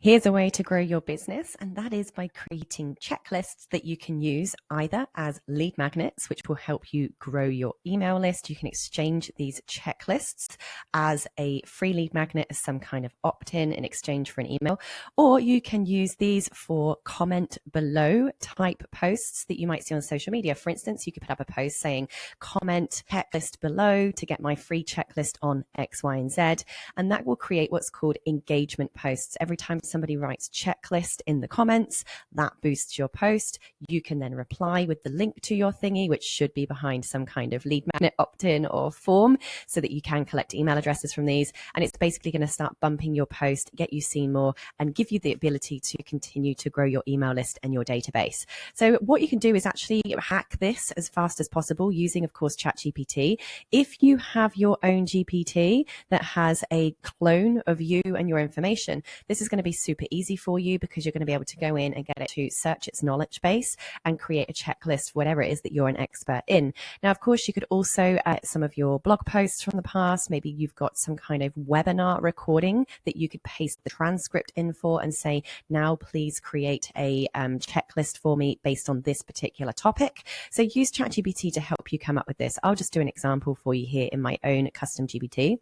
Here's a way to grow your business, and that is by creating checklists that you can use either as lead magnets, which will help you grow your email list. You can exchange these checklists as a free lead magnet as some kind of opt-in in exchange for an email, or you can use these for comment below type posts that you might see on social media. For instance, you could put up a post saying, comment checklist below to get my free checklist on X, Y, and Z, and that will create what's called engagement posts. Every time somebody writes checklist in the comments, that boosts your post. You can then reply with the link to your thingy, which should be behind some kind of lead magnet opt-in or form, so that you can collect email addresses from these. And it's basically going to start bumping your post, get you seen more, and give you the ability to continue to grow your email list and your database. So what you can do is actually hack this as fast as possible using, of course, ChatGPT. If you have your own GPT that has a clone of you and your information, this is going to be super easy for you, because you're going to be able to go in and get it to search its knowledge base and create a checklist, whatever it is that you're an expert in. Now, of course, you could also some of your blog posts from the past, maybe you've got some kind of webinar recording that you could paste the transcript in for and say, now please create a checklist for me based on this particular topic. So use ChatGPT to help you come up with this. I'll just do an example for you here in my own custom GPT.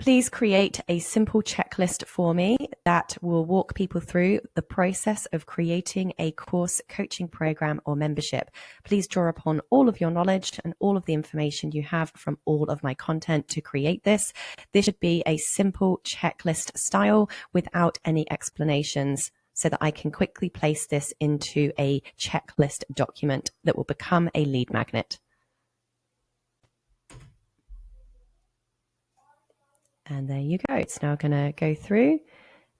Please create a simple checklist for me that will walk people through the process of creating a course, coaching program, or membership. Please draw upon all of your knowledge and all of the information you have from all of my content to create this. This should be a simple checklist style without any explanations, so that I can quickly place this into a checklist document that will become a lead magnet. And there you go. It's now going to go through,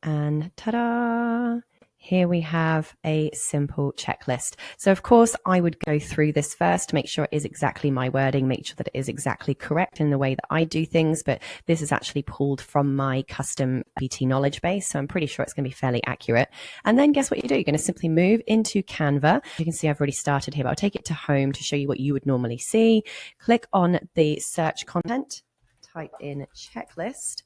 and ta-da! Here we have a simple checklist. So of course, I would go through this first to make sure it is exactly my wording, make sure that it is exactly correct in the way that I do things. But this is actually pulled from my custom GPT knowledge base, so I'm pretty sure it's going to be fairly accurate. And then guess what you do? You're going to simply move into Canva. You can see I've already started here, but I'll take it to home to show you what you would normally see. Click on the search content, type in checklist,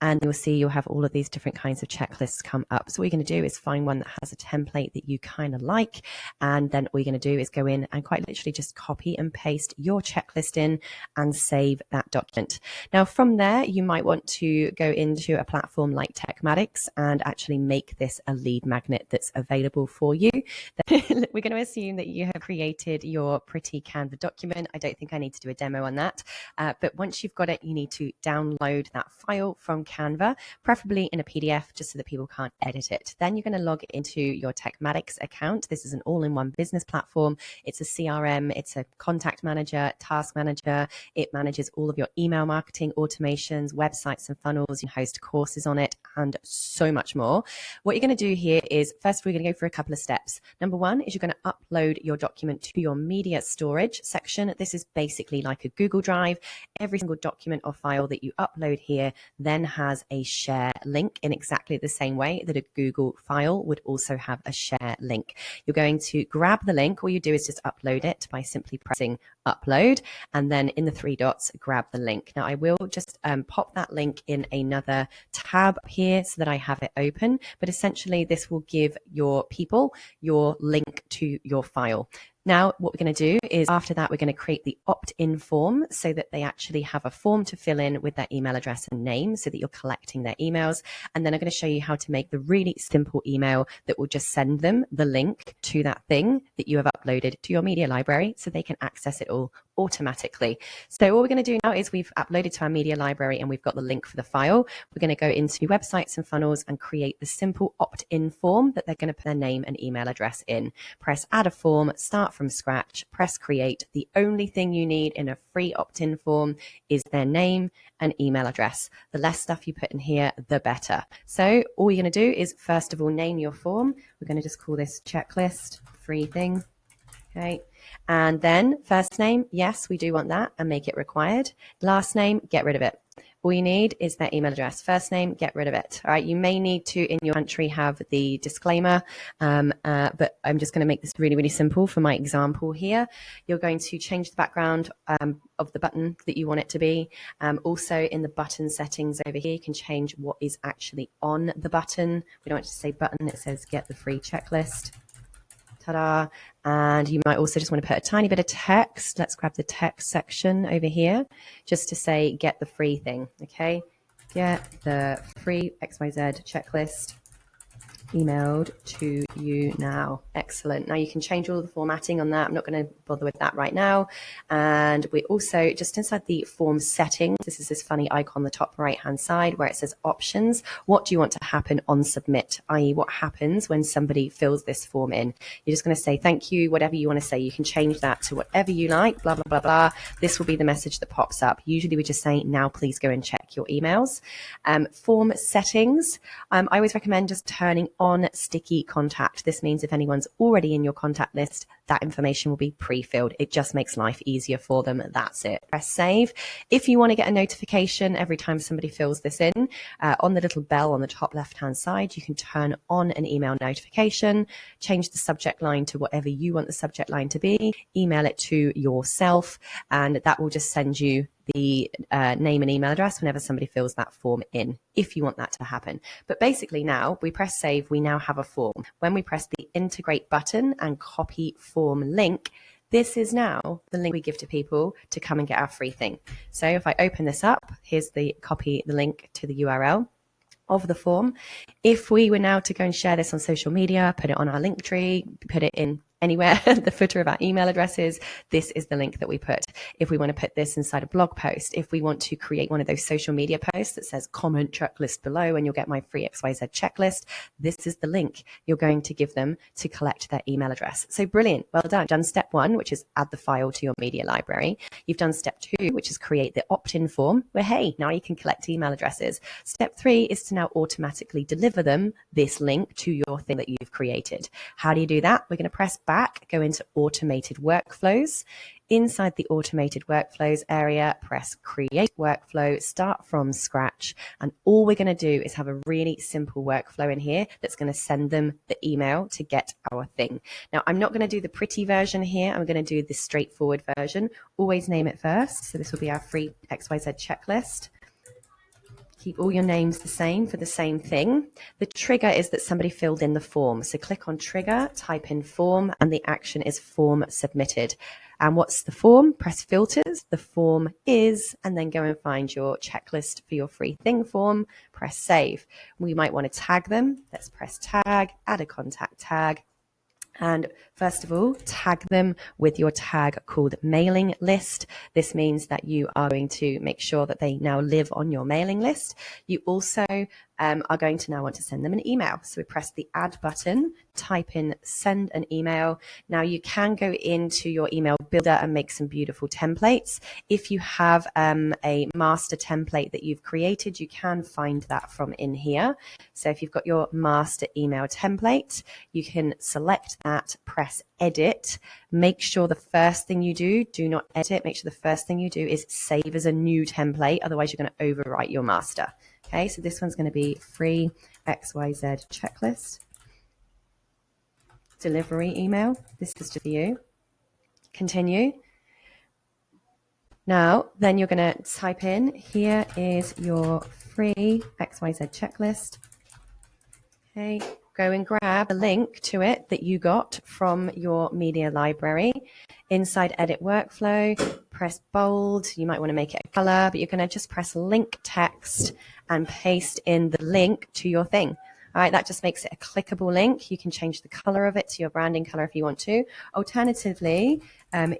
and you'll see you'll have all of these different kinds of checklists come up. So what you're going to do is find one that has a template that you kind of like, and then all you're going to do is go in and quite literally just copy and paste your checklist in and save that document. Now from there, you might want to go into a platform like Techmatics and actually make this a lead magnet that's available for you. We're going to assume that you have created your pretty Canva document. I don't think I need to do a demo on that, but once you've got it, you need to download that file from Canva, preferably in a PDF, just so that people can't edit it. Then you're going to log into your Techmatics account. This is an all-in-one business platform. It's a CRM, it's a contact manager, task manager. It manages all of your email marketing, automations, websites and funnels. You can host courses on it and so much more. What you're going to do here is, first we're going to go for a couple of steps. Number one is you're going to upload your document to your media storage section. This is basically like a Google Drive. Every single document or file that you upload here then has a share link in exactly the same way that a Google file would also have a share link. You're going to grab the link. All you do is just upload it by simply pressing upload, and then in the three dots, grab the link. Now I will just pop that link in another tab here so that I have it open, but essentially this will give your people your link to your file. Now, what we're going to do is after that, we're going to create the opt-in form so that they actually have a form to fill in with their email address and name, so that you're collecting their emails. And then I'm going to show you how to make the really simple email that will just send them the link to that thing that you have uploaded to your media library, so they can access it all automatically. So what we're going to do now is we've uploaded to our media library and we've got the link for the file. We're going to go into websites and funnels and create the simple opt-in form that they're going to put their name and email address in. Press add a form, start from scratch, press create. The only thing you need in a free opt-in form is their name and email address. The less stuff you put in here, the better. So all you're going to do is first of all name your form. We're going to just call this checklist free thing. Okay. And then first name, yes, we do want that, and make it required. Last name, get rid of it. All you need is their email address, first name, get rid of it. All right. You may need to in your entry have the disclaimer, but I'm just going to make this really, really simple for my example here. You're going to change the background of the button that you want it to be. Also in the button settings over here, you can change what is actually on the button. We don't want it to say button, it says get the free checklist. Ta-da. And you might also just want to put a tiny bit of text. Let's grab the text section over here just to say get the free thing. Okay. Get the free XYZ checklist emailed to you now. Excellent. Now you can change all the formatting on that. I'm not going to bother with that right now. And we also, just inside the form settings, this is this funny icon on the top right hand side where it says options. What do you want to happen on submit? I.e. what happens when somebody fills this form in? You're just going to say thank you, whatever you want to say. You can change that to whatever you like, blah, blah, blah, blah. This will be the message that pops up. Usually we just say, now please go and check your emails. Form settings. I always recommend just turning on sticky contact. This means if anyone's already in your contact list, that information will be pre-filled. It just makes life easier for them. That's it. Press save. If you want to get a notification every time somebody fills this in, on the little bell on the top left-hand side, you can turn on an email notification, change the subject line to whatever you want the subject line to be, email it to yourself, and that will just send you the name and email address whenever somebody fills that form in, if you want that to happen. But basically now we press save, we now have a form. When we press the integrate button and copy form link, this is now the link we give to people to come and get our free thing. So if I open this up, here's the copy, the link to the URL of the form. If we were now to go and share this on social media, put it on our link tree, put it in anywhere, the footer of our email addresses, this is the link that we put. If we want to put this inside a blog post, if we want to create one of those social media posts that says comment checklist below and you'll get my free XYZ checklist, this is the link you're going to give them to collect their email address. So brilliant. Well done. You've done step one, which is add the file to your media library. You've done step two, which is create the opt-in form where, hey, now you can collect email addresses. Step three is to now automatically deliver them this link to your thing that you've created. How do you do that? We're going to press back, go into automated workflows. Inside the automated workflows area, press create workflow, start from scratch. And all we're going to do is have a really simple workflow in here that's going to send them the email to get our thing. Now, I'm not going to do the pretty version here. I'm going to do the straightforward version. Always name it first. So this will be our free XYZ checklist. Keep all your names the same for the same thing. The trigger is that somebody filled in the form. So click on trigger, type in form, and the action is form submitted. And what's the form? Press filters. The form is, and then go and find your checklist for your free thing form. Press save. We might want to tag them. Let's press tag, add a contact tag. And first of all, tag them with your tag called mailing list. This means that you are going to make sure that they now live on your mailing list. You also are going to now want to send them an email. So we press the add button, type in send an email. Now you can go into your email builder and make some beautiful templates. If you have a master template that you've created, you can find that from in here. So if you've got your master email template, you can select that, press edit. Make sure the first thing you do not edit. Make sure the first thing you do is save as a new template. Otherwise you're going to overwrite your master. Okay, so this one's going to be free XYZ checklist. Delivery email. This is just for you. Continue. Now, then you're going to type in, here is your free XYZ checklist. Okay, go and grab a link to it that you got from your media library. Inside edit workflow, press bold. You might want to make it a color, but you're going to just press link text and paste in the link to your thing. All right, that just makes it a clickable link. You can change the color of it to your branding color if you want to. Alternatively,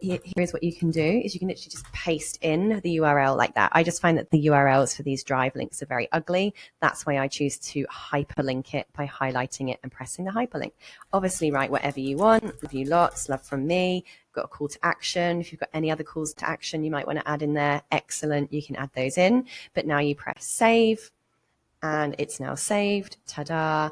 here's what you can do is you can literally just paste in the URL like that. I just find that the URLs for these drive links are very ugly. That's why I choose to hyperlink it by highlighting it and pressing the hyperlink. Obviously, write whatever you want. Review lots, love from me. Got a call to action. If you've got any other calls to action you might want to add in there, excellent. You can add those in. But now you press save. And it's now saved. Ta-da.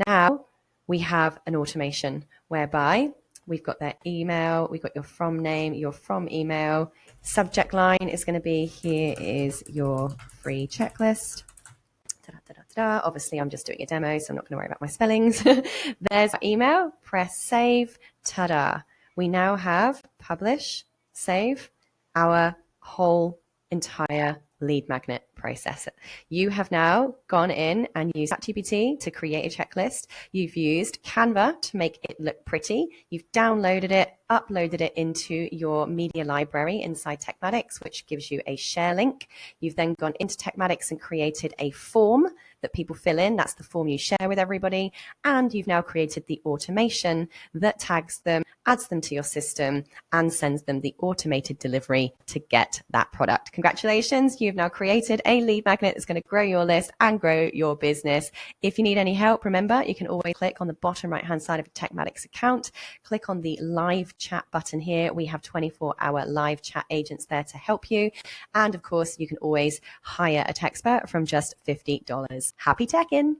Now we have an automation whereby We've got their email. We've got your from name, your from email. Subject line is going to be, here is your free checklist. Obviously, I'm just doing a demo, so I'm not going to worry about my spellings. There's our email. Press save. Ta-da. We now have publish, save, our whole entire lead magnet process. You have now gone in and used ChatGPT to create a checklist. You've used Canva to make it look pretty. You've downloaded it, uploaded it into your media library inside Techmatics, which gives you a share link. You've then gone into Techmatics and created a form that people fill in. That's the form you share with everybody. And you've now created the automation that tags them, adds them to your system, and sends them the automated delivery to get that product. Congratulations, you've now created a lead magnet that's going to grow your list and grow your business. If you need any help, remember, you can always click on the bottom right-hand side of a Techmatics account, click on the live chat button here. We have 24-hour live chat agents there to help you. And of course, you can always hire a Techspert from just $50. Happy teching!